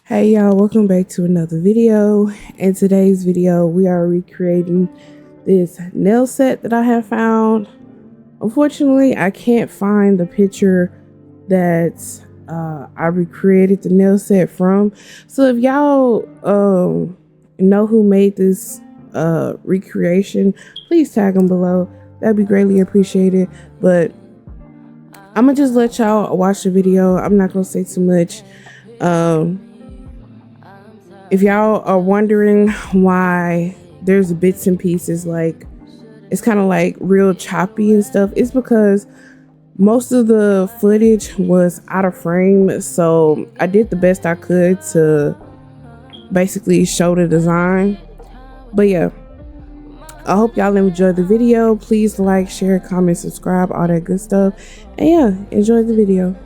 Hey y'all, welcome back to another video. In today's video we are recreating this nail set that I have found. Unfortunately, I can't find the picture that I recreated the nail set from. So if y'all know who made this recreation, please tag them below. That'd be greatly appreciated. But I'm gonna just let y'all watch the video. I'm not gonna say too much. If y'all are wondering why there's bits and pieces, like it's kind of like real choppy and stuff, it's because most of the footage was out of frame. So I did the best I could to basically show the design. But yeah, I hope y'all enjoy the video. Please like, share, comment, subscribe, all that good stuff. And yeah, enjoy the video.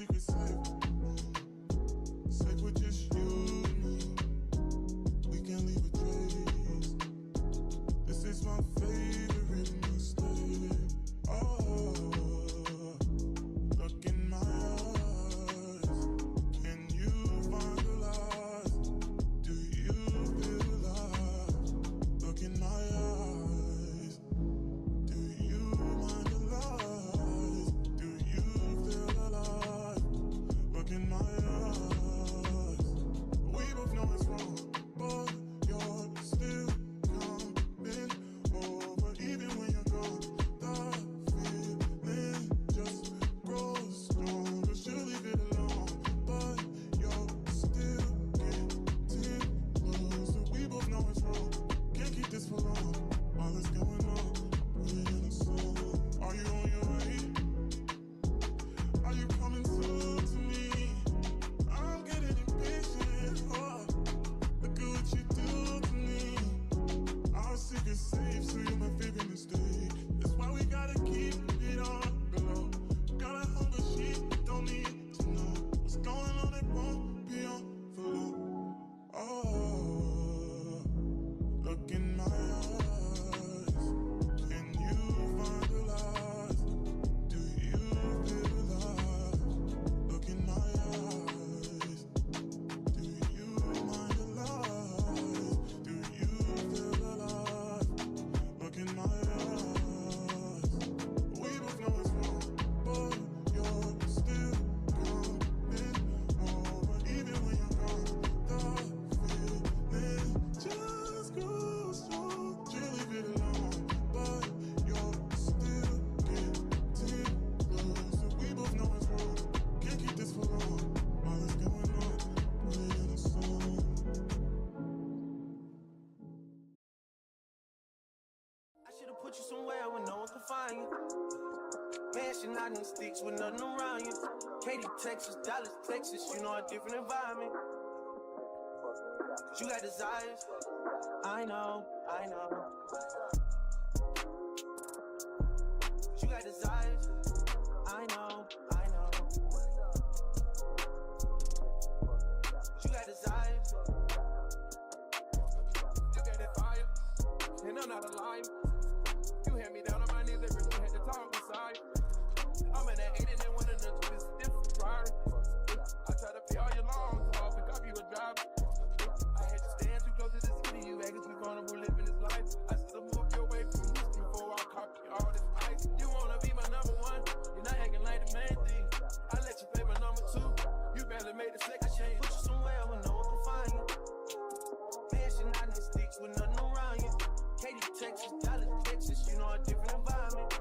secret safe. Safe with just you and me. We can't leave a trace. This is my favorite mistake. Oh, look in my eyes. Can you find the lies? Do you feel alive? Look in my eyes. Do you mind the lies? Do you feel alive? Look in my eyes. We both know it's wrong, but you're still coming over. Even when you're gone, the feeling just grows stronger. She'll leave it alone, but you're still getting closer. We both know it's wrong, can't keep this for long. All that's going on, put it in a song. Are you on your way? Are you coming soon to me? I'm getting impatient. Oh, look at what you do to me. Our secret's safe, so you're my favorite mistake. That's why we gotta keep it on the low. Got a hunger she don't need to know. What's going on, it won't be on for long. Oh, look in my eyes. Can you find the lies? Do you feel alive? Look in my eyes. Do you mind the lies? Do you feel alive? Look in my eyes. We both know it's wrong, but you're still coming over. Even when you're gone, the feeling just grows strong. She'll leave it alone, but you're still getting closer. We both know it's wrong, can't keep this for long. All that's going on, put it in a song. I should've put you somewhere where no one can find you. Mansion out in the sticks with nothing around you. Katy, Texas, Dallas, Texas, you know a different environment. You got desires, I know. You got desires, I know. You got desires. You got that fire, and I'm not a liar. You had me down on my knees every day, had to talk beside. I'm in that 8 and then one of the two is different Ferrari. I try to pay all your loans off and copy you a driver. I had to stand too close to the city, you acting too vulnerable living this life. I still move you away from history before I copy all this ice. You wanna be my number one, you're not acting like the main thing. I let you play my number two, you barely made the second change. Put you somewhere where no one can find you. Mansion out in the sticks with nothing around you. Katy, Texas, Dallas, Texas, you know a different environment.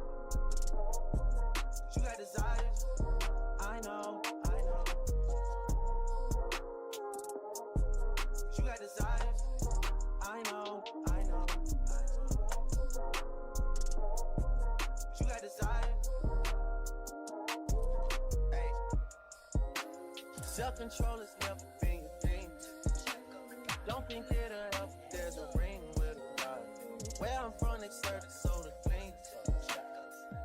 You got desires, I know. You got desires, I know. You got desires. Hey. Self-control has never been your thing. Don't think it'll help if there's a ring with a rod. Where I'm from, they serve the soul to clean.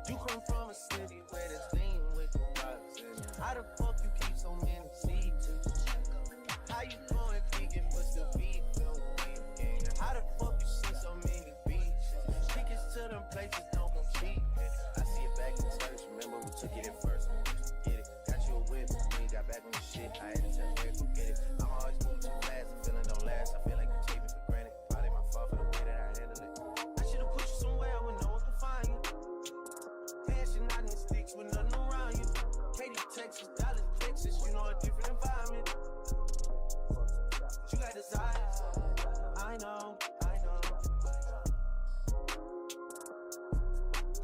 You come from a city where there's lean with the vibes. How the fuck you keep so many seeds? How you going vegan but still beef? How the fuck you see so many beaches? Tickets to them places don't come cheap. I see it back in the service, remember we took it at first. Get it, got you a whip, we ain't got back on the shit. I had to tell Eric, go get it. I'm always moving too fast, the feeling don't last. I feel like you take me for granted. Probably my fault for the way that I handle it. I should've put you somewhere where no one can find you. Mansion out in the sticks with nothing around you. Katy, Texas, Dallas, Texas, you know a different environment. You got desires, I know.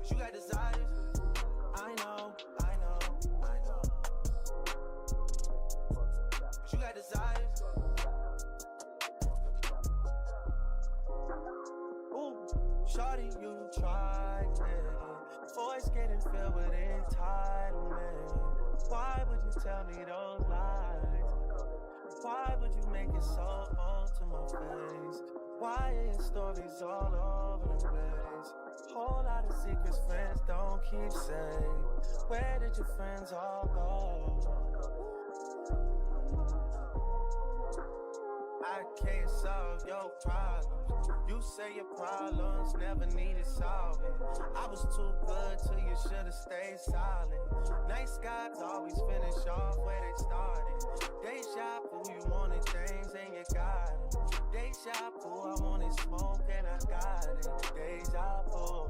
You got desires, I know. You got desires. Ooh, shawty, you tried it. Voice getting filled with entitlement. Why would you tell me those lies? Why would you make it so bold to my face? Why is stories all over the place? Whole lot of secrets friends don't keep safe. Where did your friends all go? I can't solve your problems. You say your problems never needed solving. I was too good till you should've stayed silent. Nice guys always finish off where they started. Deja vu, you wanted things and you got it. Deja vu, I wanted smoke and I got it. Deja vu,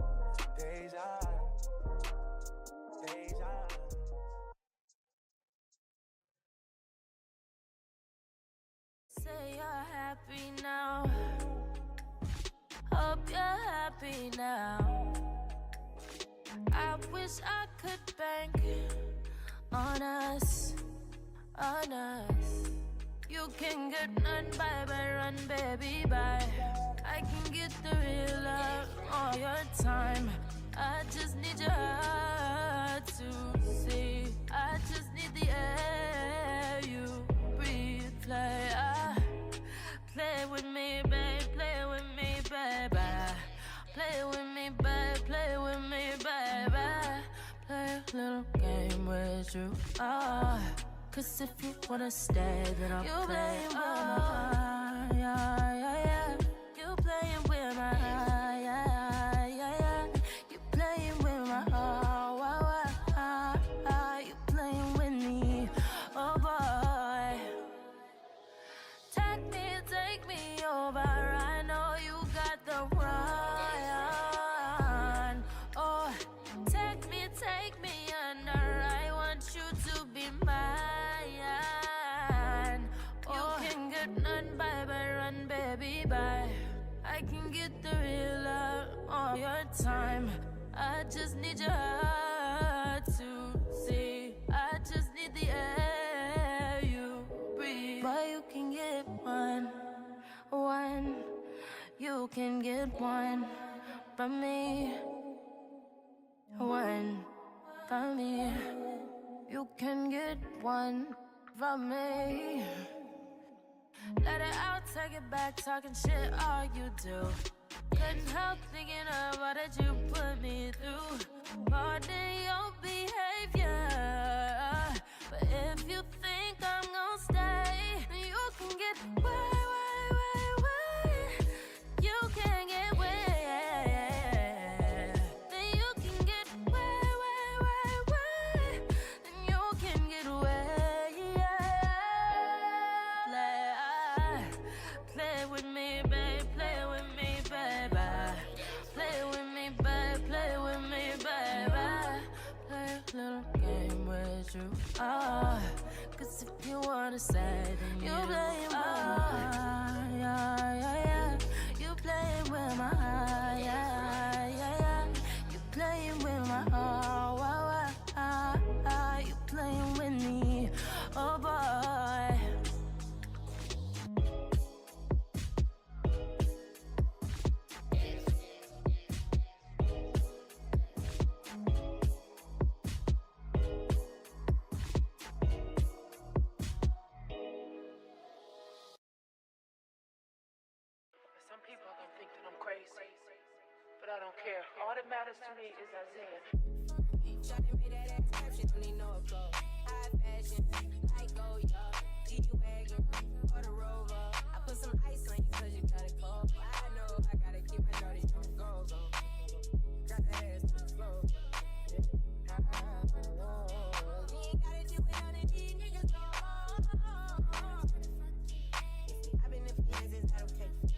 deja, deja. Say you're happy now. Hope you're happy now. I wish I could bank on us, on us. You can get none, bye, bye, run, baby, bye. I can get the real love all your time. I just need your heart to see. I just need the air you breathe. Play with me, babe, play with me, baby. Play with me, babe, play with me, baby. Play a little game with you. Cause if you wanna stay, then I'll you play. Yeah. You playing with my heart, yeah. You playing with my heart, you playing with me, oh boy. Take me over. I know you got the run. Oh, take me under. I want you to be mine. Oh, you can get none, bye, bye, run, baby, bye. I can get the real love all your time. I just need your heart to see. I just need the air you breathe. But you can get one. You can get one from me. One from me. You can get one from me. Let it out, take it back, talking shit, all you do. Couldn't help thinking about it, you put me through. More than your behavior. But if you think I'm gonna stay, then you can get way. You can get way. Then you can get way. Then you can get way. Play with me, babe, play with me, baby. Play with me, babe, play with me, baby. Play a little game with you. Cause if you wanna say, then you play with yeah. You playing with my heart, yeah. You playing with my heart, you playing with me, oh boy. Some people are gonna think that I'm crazy, but I don't care. All that matters to me is Isaiah. Shawty made that ass clap, she don't need no applause. High fashion, like go, y'all. 𝒑𝒏𝒏𝒔 or the Rover. I put some ice on you cause you got it cold. I know I gotta keep my shawty on go. Drop that ass to the floor. You ain't gotta do it on it, these niggas go. I've been in fiends, is that okay? Is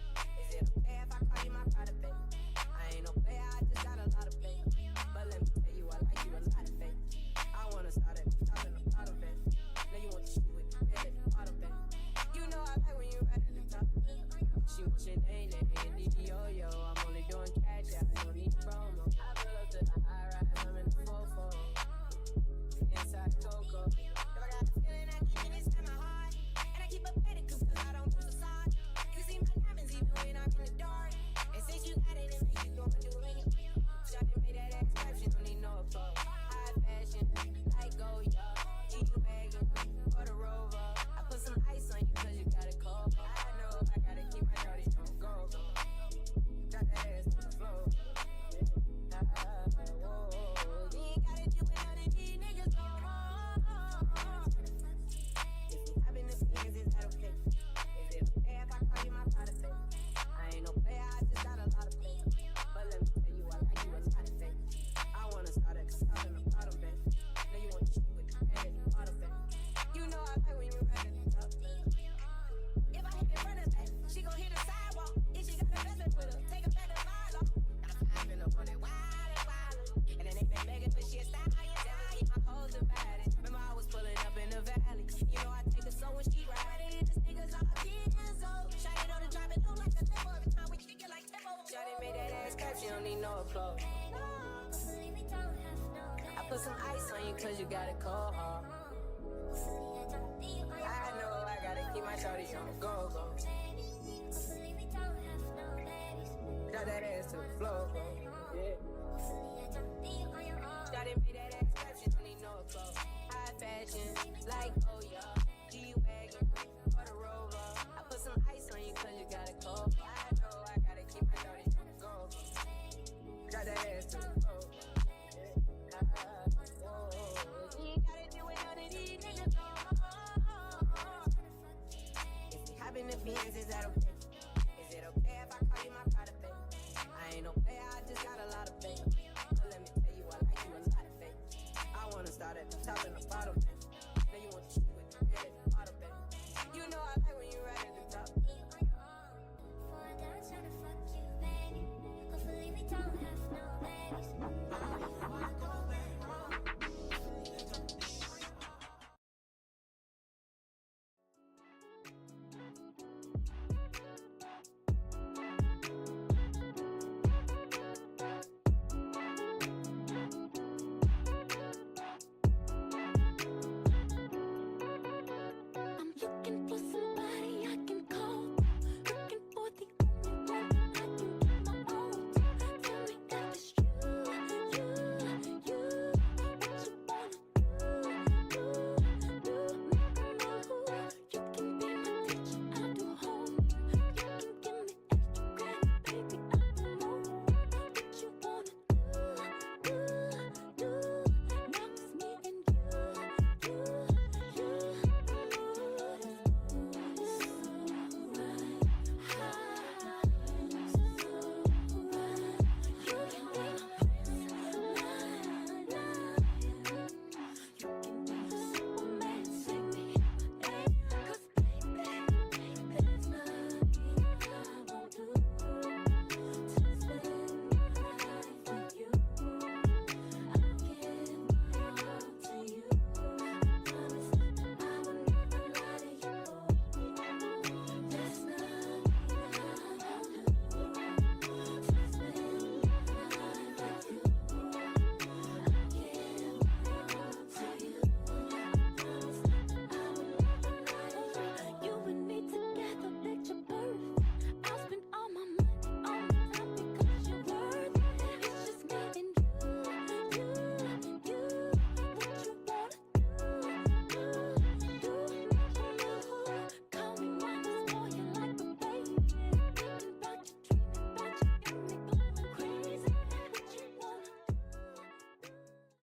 it okay if I call you my pride, babe? I ain't no player, I just got a lot of faith. But let me tell you, I like you a lot of faith. I wanna start at the top and the bottom, babe. Now you want the shit with the red at the bottom, babe. You know I like when you right at the top. She wants your name, yo. I'm only doing cash, I don't need promo. I pull up to the high rise, I'm in the 4-4. Inside Coco. If I got the feeling, I keep it inside my heart. And I keep up at it cause I don't lose the side. You see my diamonds even when I'm in the dark. And since you got it, it make you go and do it. Shawty made that ass clap, she don't need no applause. High fashion, like go, y'all. 𝒑𝒏𝒏🔪 or the Rover. I put some ice on you cause you got it cold. I know I gotta keep my shawty on go. Drop that ass to the floor. need no applause. I put some ice on you cause you got it cold hard. I know I gotta keep my shorty on the go-go. Drop that ass to the floor, yeah. Shawty made that ass clap, she don't need no applause. High fashion, like oh yeah, G-Wagon, or the Rover. I put some ice on you cause you got it cold. I know I gotta keep my shorty on the go-go. Drop that ass to the floor. You ain't gotta do it, none of these niggas know. If we hopping the Benz, is that okay? Is it okay if I call you my private baby? I ain't no player, I just got a lot of faith. But let me tell you, I like you a lot of faith. I wanna start at the top and